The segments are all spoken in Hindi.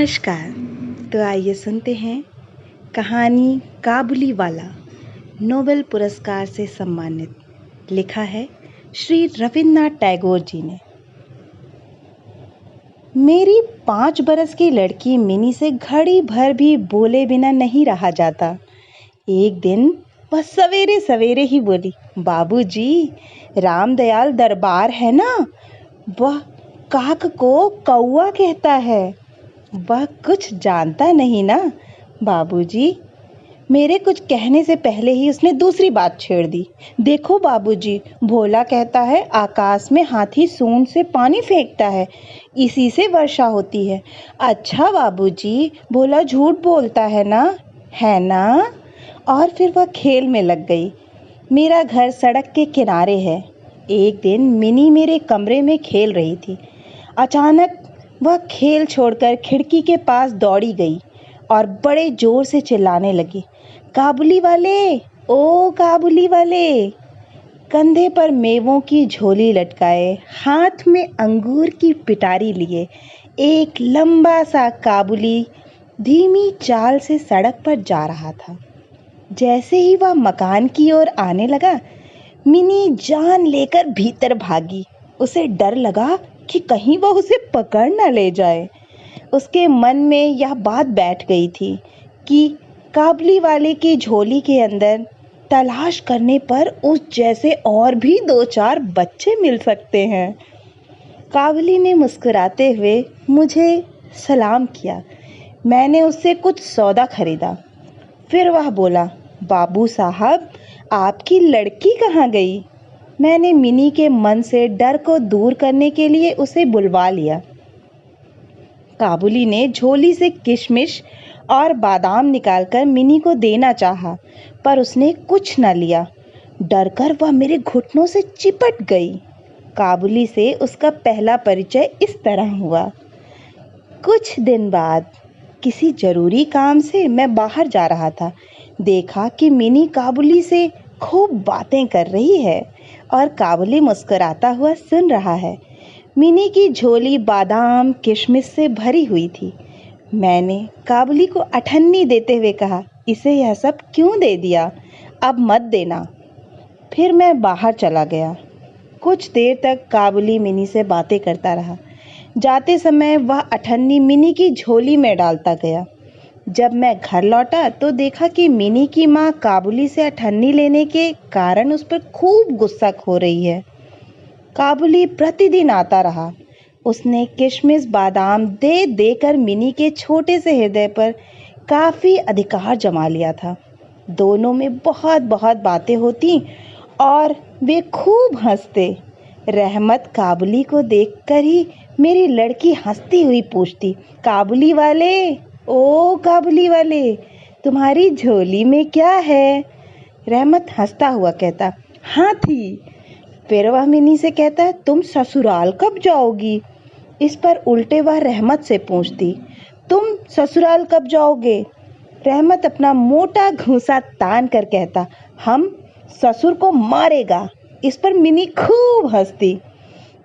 नमस्कार। तो आइए सुनते हैं कहानी काबुली वाला, नोबेल पुरस्कार से सम्मानित। लिखा है श्री रविन्द्रनाथ टैगोर जी ने। मेरी 5 बरस की लड़की मिनी से घड़ी भर भी बोले बिना नहीं रहा जाता। एक दिन वह सवेरे सवेरे ही बोली, बाबूजी, रामदयाल दरबार है ना, वह काक को कौआ कहता है। वह कुछ जानता नहीं ना बाबूजी। मेरे कुछ कहने से पहले ही उसने दूसरी बात छेड़ दी। देखो बाबूजी, भोला कहता है आकाश में हाथी सूंड से पानी फेंकता है, इसी से वर्षा होती है। अच्छा बाबूजी, भोला झूठ बोलता है ना? और फिर वह खेल में लग गई। मेरा घर सड़क के किनारे है। एक दिन मिनी मेरे कमरे में खेल रही थी। अचानक वह खेल छोड़कर खिड़की के पास दौड़ी गई और बड़े जोर से चिल्लाने लगी, काबुली वाले, ओ काबुली वाले। कंधे पर मेवों की झोली लटकाए, हाथ में अंगूर की पिटारी लिए, एक लंबा सा काबुली धीमी चाल से सड़क पर जा रहा था। जैसे ही वह मकान की ओर आने लगा, मिनी जान लेकर भीतर भागी। उसे डर लगा कि कहीं वह उसे पकड़ न ले जाए। उसके मन में यह बात बैठ गई थी कि काबुली वाले की झोली के अंदर तलाश करने पर उस जैसे और भी 2-4 बच्चे मिल सकते हैं। काबुली ने मुस्कुराते हुए मुझे सलाम किया। मैंने उससे कुछ सौदा खरीदा। फिर वह बोला, बाबू साहब, आपकी लड़की कहाँ गई? मैंने मिनी के मन से डर को दूर करने के लिए उसे बुलवा लिया। काबुली ने झोली से किशमिश और बादाम निकालकर मिनी को देना चाहा, पर उसने कुछ न लिया। डरकर वह मेरे घुटनों से चिपट गई। काबुली से उसका पहला परिचय इस तरह हुआ। कुछ दिन बाद किसी जरूरी काम से मैं बाहर जा रहा था। देखा कि मिनी काबुली से खूब बातें कर रही है और काबुली मुस्कुराता हुआ सुन रहा है। मिनी की झोली बादाम किशमिश से भरी हुई थी। मैंने काबुली को अठन्नी देते हुए कहा, इसे यह सब क्यों दे दिया? अब मत देना। फिर मैं बाहर चला गया। कुछ देर तक काबुली मिनी से बातें करता रहा। जाते समय वह अठन्नी मिनी की झोली में डालता गया। जब मैं घर लौटा तो देखा कि मिनी की माँ काबुली से अठन्नी लेने के कारण उस पर खूब गुस्सा खो रही है। काबुली प्रतिदिन आता रहा। उसने किशमिश बादाम दे देकर मिनी के छोटे से हृदय पर काफ़ी अधिकार जमा लिया था। दोनों में बहुत बहुत बातें होती और वे खूब हंसते। रहमत काबुली को देखकर ही मेरी लड़की हंसती हुई पूछती, काबुली वाले, ओ काबुली वाले, तुम्हारी झोली में क्या है? रहमत हंसता हुआ कहता, हाथी। फिर वह मिनी से कहता, तुम ससुराल कब जाओगी? इस पर उल्टे वह रहमत से पूछती, तुम ससुराल कब जाओगे? रहमत अपना मोटा घूंसा तान कर कहता, हम ससुर को मारेगा। इस पर मिनी खूब हंसती।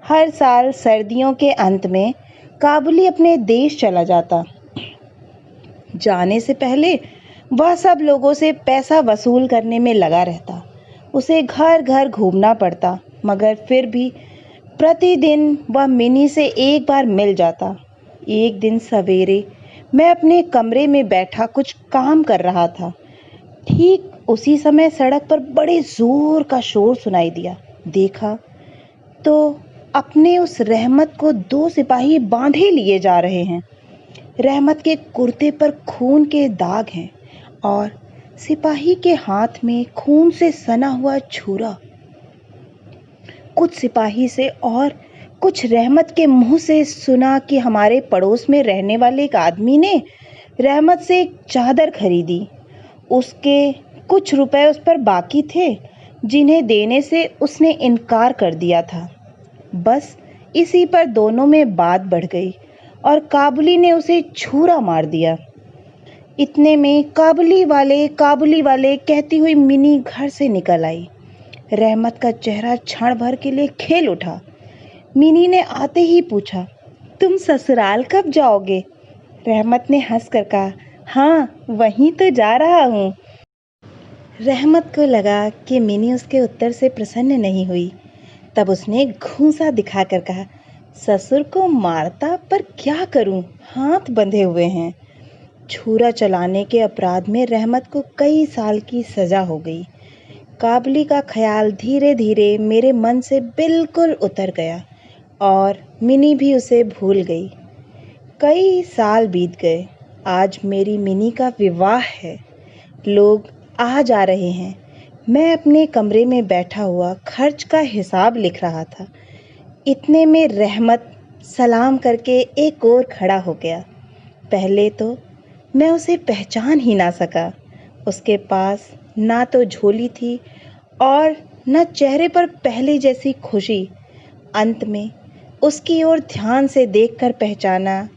हर साल सर्दियों के अंत में काबुली अपने देश चला जाता। जाने से पहले वह सब लोगों से पैसा वसूल करने में लगा रहता। उसे घर घर घूमना पड़ता, मगर फिर भी प्रतिदिन वह मिनी से एक बार मिल जाता। एक दिन सवेरे मैं अपने कमरे में बैठा कुछ काम कर रहा था। ठीक उसी समय सड़क पर बड़े जोर का शोर सुनाई दिया। देखा तो अपने उस रहमत को 2 सिपाही बांधे लिए जा रहे हैं। रहमत के कुर्ते पर खून के दाग हैं और सिपाही के हाथ में खून से सना हुआ छुरा। कुछ सिपाही से और कुछ रहमत के मुंह से सुना कि हमारे पड़ोस में रहने वाले एक आदमी ने रहमत से एक चादर खरीदी। उसके कुछ रुपए उस पर बाकी थे, जिन्हें देने से उसने इनकार कर दिया था। बस इसी पर दोनों में बात बढ़ गई और काबुली ने उसे छुरा मार दिया। इतने में काबुली वाले कहती हुई मिनी घर से निकल आई। रहमत का चेहरा क्षण भर के लिए खेल उठा। मिनी ने आते ही पूछा, तुम ससुराल कब जाओगे? रहमत ने हंसकर कहा, हाँ वहीं तो जा रहा हूँ। रहमत को लगा कि मिनी उसके उत्तर से प्रसन्न नहीं हुई। तब उसने घूंसा दिखाकर कहा, ससुर को मारता पर क्या करूं, हाथ बंधे हुए हैं। छुरा चलाने के अपराध में रहमत को कई साल की सजा हो गई। काबुली का ख्याल धीरे धीरे मेरे मन से बिल्कुल उतर गया और मिनी भी उसे भूल गई। कई साल बीत गए। आज मेरी मिनी का विवाह है। लोग आ जा रहे हैं। मैं अपने कमरे में बैठा हुआ खर्च का हिसाब लिख रहा था। इतने में रहमत सलाम करके एक और खड़ा हो गया। पहले तो मैं उसे पहचान ही ना सका। उसके पास ना तो झोली थी और न चेहरे पर पहले जैसी खुशी। अंत में उसकी ओर ध्यान से देखकर पहचाना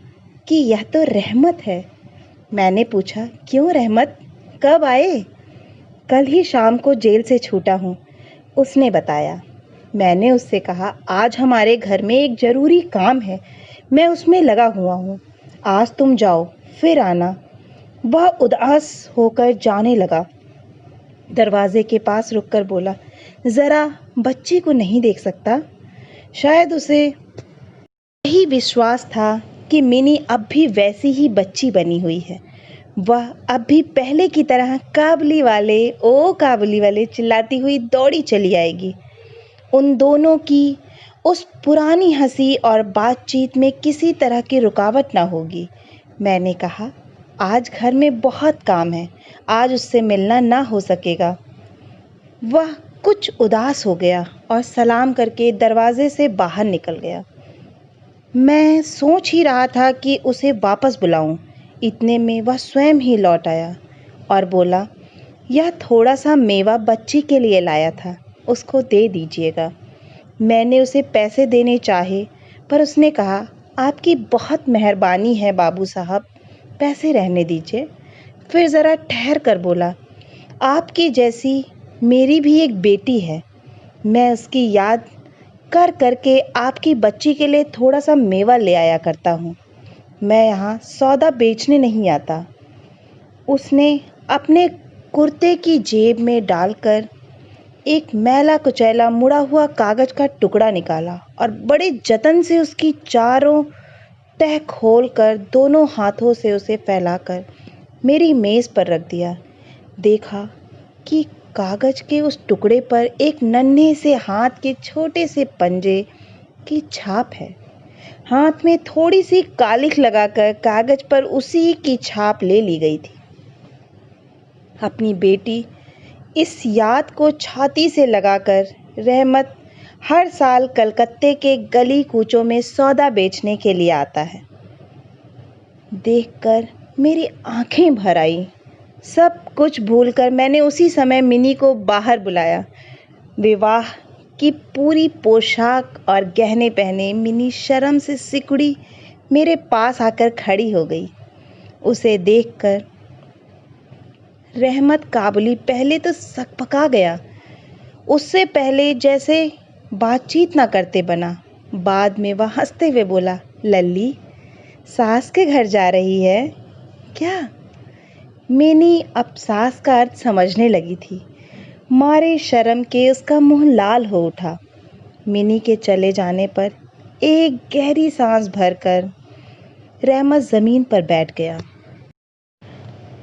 कि यह तो रहमत है। मैंने पूछा, क्यों रहमत, कब आए? कल ही शाम को जेल से छूटा हूँ, उसने बताया। मैंने उससे कहा, आज हमारे घर में एक ज़रूरी काम है, मैं उसमें लगा हुआ हूँ। आज तुम जाओ, फिर आना। वह उदास होकर जाने लगा। दरवाजे के पास रुककर बोला, ज़रा बच्ची को नहीं देख सकता? शायद उसे यही विश्वास था कि मिनी अब भी वैसी ही बच्ची बनी हुई है। वह अब भी पहले की तरह काबुली वाले ओ काबुली वाले चिल्लाती हुई दौड़ी चली आएगी। उन दोनों की उस पुरानी हंसी और बातचीत में किसी तरह की रुकावट ना होगी। मैंने कहा, आज घर में बहुत काम है, आज उससे मिलना ना हो सकेगा। वह कुछ उदास हो गया और सलाम करके दरवाजे से बाहर निकल गया। मैं सोच ही रहा था कि उसे वापस बुलाऊं। इतने में वह स्वयं ही लौट आया और बोला, यह थोड़ा सा मेवा बच्ची के लिए लाया था, उसको दे दीजिएगा। मैंने उसे पैसे देने चाहे पर उसने कहा, आपकी बहुत मेहरबानी है बाबू साहब, पैसे रहने दीजिए। फिर ज़रा ठहर कर बोला, आपकी जैसी मेरी भी एक बेटी है। मैं उसकी याद कर करके आपकी बच्ची के लिए थोड़ा सा मेवा ले आया करता हूँ। मैं यहाँ सौदा बेचने नहीं आता। उसने अपने कुर्ते की जेब में डालकर एक मैला कुचैला मुड़ा हुआ कागज का टुकड़ा निकाला और बड़े जतन से उसकी चारों तह खोलकर दोनों हाथों से उसे फैलाकर मेरी मेज़ पर रख दिया। देखा कि कागज के उस टुकड़े पर एक नन्हे से हाथ के छोटे से पंजे की छाप है। हाथ में थोड़ी सी कालिख लगाकर कागज पर उसी की छाप ले ली गई थी। अपनी बेटी इस याद को छाती से लगाकर रहमत हर साल कलकत्ते के गली कूचों में सौदा बेचने के लिए आता है। देखकर मेरी आंखें भर आई। सब कुछ भूलकर मैंने उसी समय मिनी को बाहर बुलाया। विवाह की पूरी पोशाक और गहने पहने मिनी शर्म से सिकुड़ी मेरे पास आकर खड़ी हो गई। उसे देखकर रहमत काबुली पहले तो सकपका गया। उससे पहले जैसे बातचीत ना करते बना। बाद में वह हंसते हुए बोला, लल्ली, सास के घर जा रही है क्या? मिनी अब सास का अर्थ समझने लगी थी। मारे शर्म के उसका मुंह लाल हो उठा। मिनी के चले जाने पर एक गहरी सांस भरकर रहमत ज़मीन पर बैठ गया।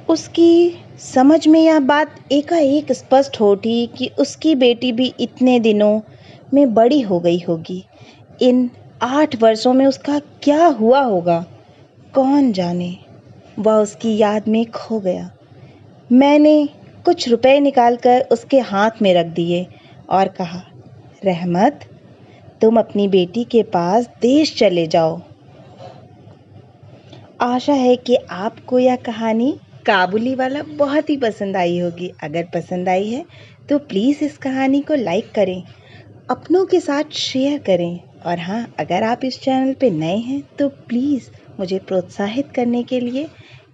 उसकी समझ में यह बात एकाएक स्पष्ट हो उठी कि उसकी बेटी भी इतने दिनों में बड़ी हो गई होगी। इन 8 वर्षों में उसका क्या हुआ होगा, कौन जाने। वह उसकी याद में खो गया। मैंने कुछ रुपए निकालकर उसके हाथ में रख दिए और कहा, रहमत, तुम अपनी बेटी के पास देश चले जाओ। आशा है कि आपको यह कहानी काबुली वाला बहुत ही पसंद आई होगी। अगर पसंद आई है तो प्लीज़ इस कहानी को लाइक करें, अपनों के साथ शेयर करें और हाँ, अगर आप इस चैनल पे नए हैं तो प्लीज़ मुझे प्रोत्साहित करने के लिए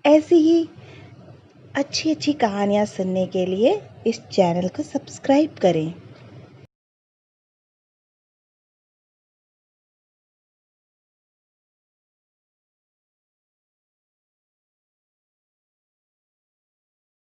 ऐसी ही अच्छी अच्छी कहानियाँ सुनने के लिए इस चैनल को सब्सक्राइब करें।